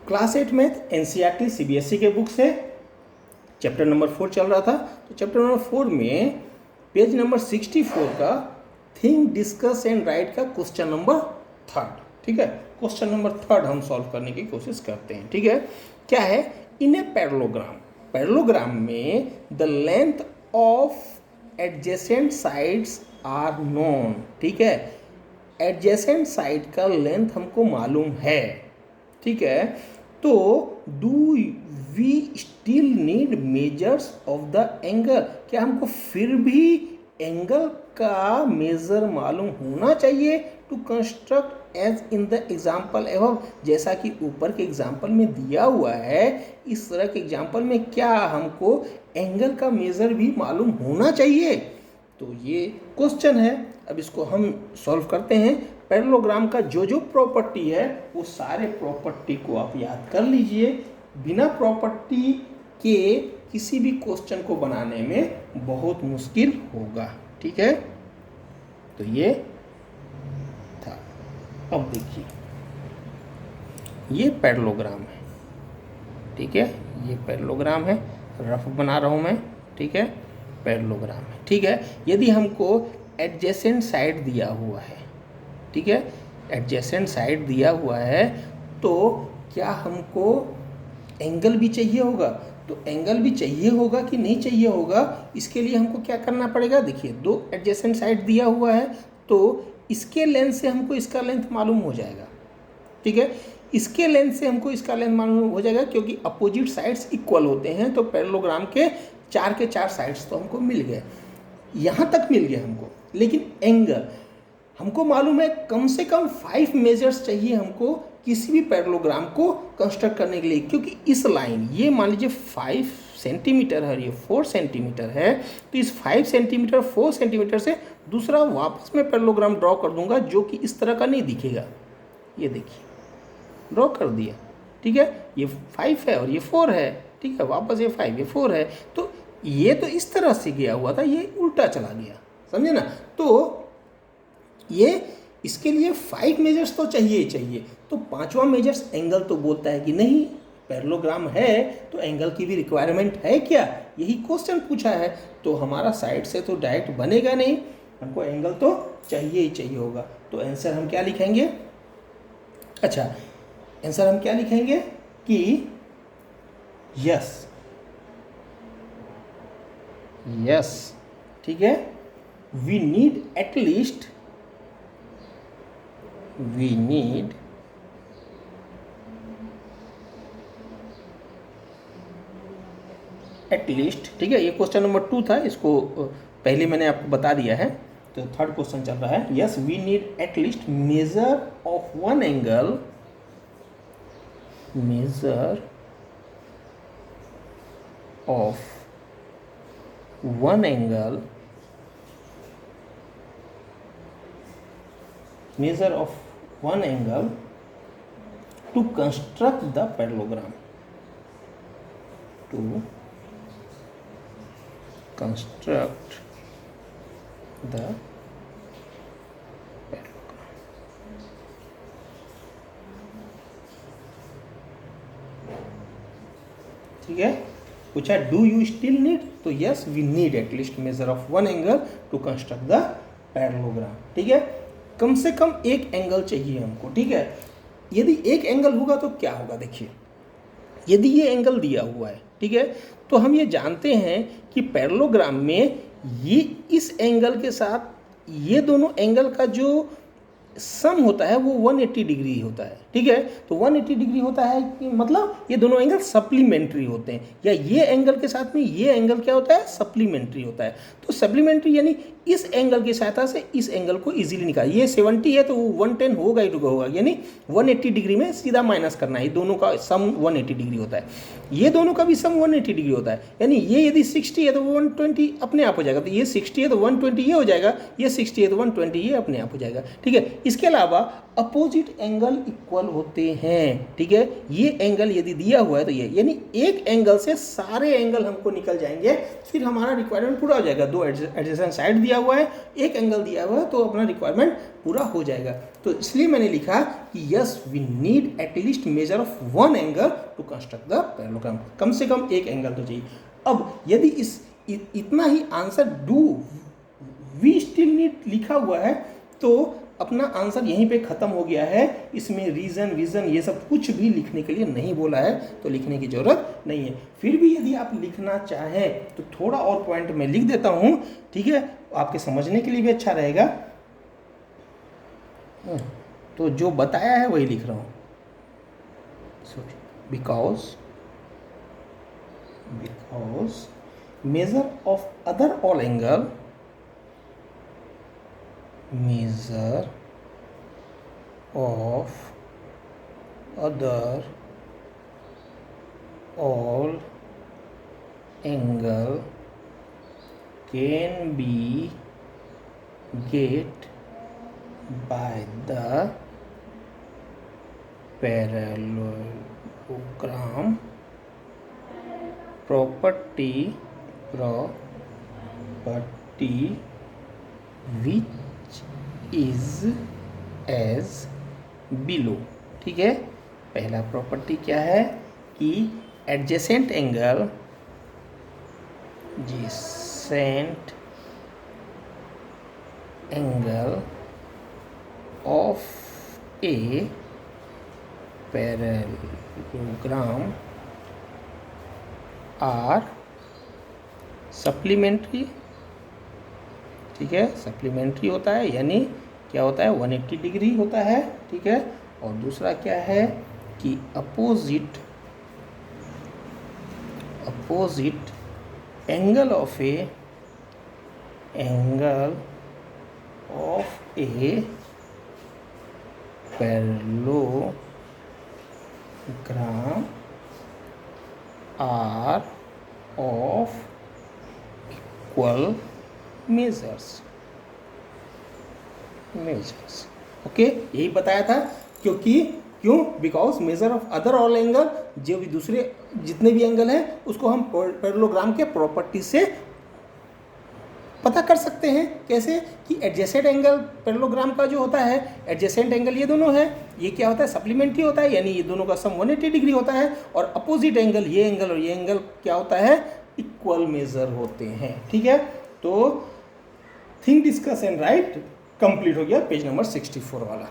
Class 8 math NCERT CBSE के book से chapter number 4 चल रहा था। तो चैप्टर नंबर 4 में पेज नंबर 64 का थिंक डिस्कस एंड राइट का क्वेश्चन नंबर 3, ठीक है। क्वेश्चन नंबर 3 हम सॉल्व करने की कोशिश करते हैं, ठीक है। क्या है? इन ए पैरेललोग्राम, पैरेललोग्राम में the length of adjacent sides are known, ठीक है। एडजेसेंट साइड का लेंथ हमको मालूम है, ठीक है। तो do we still need measures of the angle, क्या हमको फिर भी एंगल का मेजर मालूम होना चाहिए to construct as in the example एवं, जैसा कि ऊपर के एग्जाम्पल में दिया हुआ है। इस तरह के एग्जाम्पल में क्या हमको एंगल का मेजर भी मालूम होना चाहिए? तो ये क्वेश्चन है। अब इसको हम सॉल्व करते हैं। पैरेललोग्राम का जो जो प्रॉपर्टी है वो सारे प्रॉपर्टी को आप याद कर लीजिए। बिना प्रॉपर्टी के किसी भी क्वेश्चन को बनाने में बहुत मुश्किल होगा, ठीक है। तो ये था। अब देखिए, ये पैरेललोग्राम है, ठीक है। ये पैरेललोग्राम है, रफ बना रहा हूँ मैं, ठीक है। पैरेललोग्राम है, ठीक है। यदि हमको एडजेसेंट साइड दिया हुआ है, ठीक है, एडजेसेंट साइड दिया हुआ है, तो क्या हमको एंगल भी चाहिए होगा? तो एंगल भी चाहिए होगा कि नहीं चाहिए होगा, इसके लिए हमको क्या करना पड़ेगा? देखिए, दो एडजेसेंट साइड दिया हुआ है, तो इसके लेंथ से हमको इसका लेंथ मालूम हो जाएगा, ठीक है। इसके लेंथ से हमको इसका लेंथ मालूम हो जाएगा, क्योंकि अपोजिट साइड्स इक्वल होते हैं। तो पैरेललोग्राम के 4 के 4 साइड्स तो हमको मिल गए, यहाँ तक मिल गया हमको। लेकिन एंगल हमको मालूम है, कम से कम 5 मेजर्स चाहिए हमको किसी भी पैरेललोग्राम को कंस्ट्रक्ट करने के लिए। क्योंकि इस लाइन, ये मान लीजिए 5 सेंटीमीटर है, ये 4 सेंटीमीटर है, तो इस 5 सेंटीमीटर 4 सेंटीमीटर से दूसरा वापस मैं पैरेललोग्राम ड्रॉ कर दूंगा, जो कि इस तरह का नहीं दिखेगा। ये देखिए, ड्रॉ कर दिया, ठीक है। ये 5 है और ये 4 है, ठीक है। वापस ये 5, ये 4 है, तो ये तो इस तरह से गया हुआ था, ये उल्टा चला गया, समझे ना। तो ये इसके लिए 5 मेजर्स तो चाहिए ही चाहिए। तो 5वां मेजर्स एंगल तो बोलता है कि नहीं, पैरेललोग्राम है तो एंगल की भी रिक्वायरमेंट है क्या? यही क्वेश्चन पूछा है। तो हमारा साइड से तो डायरेक्ट बनेगा नहीं, हमको एंगल तो चाहिए ही चाहिए होगा। तो आंसर हम क्या लिखेंगे? अच्छा, आंसर हम क्या लिखेंगे कि यस, यस, ठीक है। We need at least, we need at least, ठीक है। ये क्वेश्चन नंबर 2 था, इसको पहले मैंने आपको बता दिया है। तो 3rd क्वेश्चन चल रहा है। Yes, we need at least measure of one angle, measure of one angle, measure of one angle to construct the parallelogram, to construct the parallelogram, ठीक है। पूछा डू यू स्टिल नीड, तो yes, we need at least measure of one angle to construct the parallelogram, ठीक है। कम से कम एक angle चाहिए हमको, ठीक है। यदि एक एंगल होगा तो क्या होगा? देखिए, यदि ये एंगल दिया हुआ है, ठीक है, तो हम ये जानते हैं कि पैरेललोग्राम में ये इस एंगल के साथ ये दोनों एंगल का जो सम होता है वो 180 डिग्री होता है, ठीक है। तो 180 डिग्री होता है कि मतलब ये दोनों एंगल सप्लीमेंट्री होते हैं, या ये एंगल के साथ में ये एंगल क्या होता है? सप्लीमेंट्री होता है। तो सप्लीमेंट्री यानी इस एंगल की सहायता से इस एंगल को इजीली निकाल। ये 70 है तो वो 110 होगा ही होगा, यानी 180 डिग्री में सीधा माइनस करना है। दोनों का सम 180 डिग्री होता है, ये दोनों का भी सम 180 डिग्री होता है। यानी ये यदि 60 है तो 120 अपने आप हो जाएगा। तो ये 60 है तो 120 ये हो जाएगा, ये 60 है तो 120 ये अपने आप हो जाएगा, ठीक है। इसके अलावा अपोजिट एंगल इक्वल होते हैं, ठीक है। ये एंगल यदि दिया हुआ है तो ये, यानी एक एंगल से सारे एंगल हमको निकल जाएंगे, फिर हमारा रिक्वायरमेंट पूरा हो जाएगा। दो एडजेसेंट साइड दिया हुआ है, एक एंगल दिया हुआ है, तो अपना रिक्वायरमेंट पूरा हो जाएगा। तो इसलिए मैंने लिखा कि yes we need at least measure of one angle to construct the parallelogram, कम से कम एक एंगल तो चाहिए। अब यदि इतना ही answer do we still need लिखा हुआ है तो अपना आंसर यहीं पे ख़त्म हो गया है। इसमें रीज़न विज़न ये सब कुछ भी लिखने के लिए नहीं बोला है, तो लिखने की ज़रूरत नहीं है। फिर भी यदि आप लिखना चाहें तो थोड़ा और पॉइंट मैं लिख देता हूँ, ठीक है, आपके समझने के लिए भी अच्छा रहेगा। तो जो बताया है वही लिख रहा हूँ। Because measure of other all angle, measure of other all angle can be get by the parallelogram property which is as below, ठीक है। पहला प्रॉपर्टी क्या है कि adjacent angle of a parallelogram are supplementary, ठीक है। सप्लीमेंट्री होता है यानी क्या होता है, 180 डिग्री होता है, ठीक है। और दूसरा क्या है कि opposite angle of a parallelogram are of equal measures. Okay, यही बताया था। क्यों because measure of other all angle, जो भी दूसरे जितने भी एंगल हैं उसको हम पैरेललोग्राम के प्रॉपर्टी से पता कर सकते हैं। कैसे कि एडजेसेंट एंगल पैरेललोग्राम का जो होता है, एडजेसेंट एंगल ये दोनों है, ये क्या होता है, सप्लीमेंट्री होता है, यानी ये दोनों का सम 180 डिग्री होता है। और अपोजिट एंगल, ये एंगल और ये एंगल क्या होता है, इक्वल मेजर होते हैं, ठीक है। तो think discuss and right complete हो गया, पेज नंबर 64 वाला।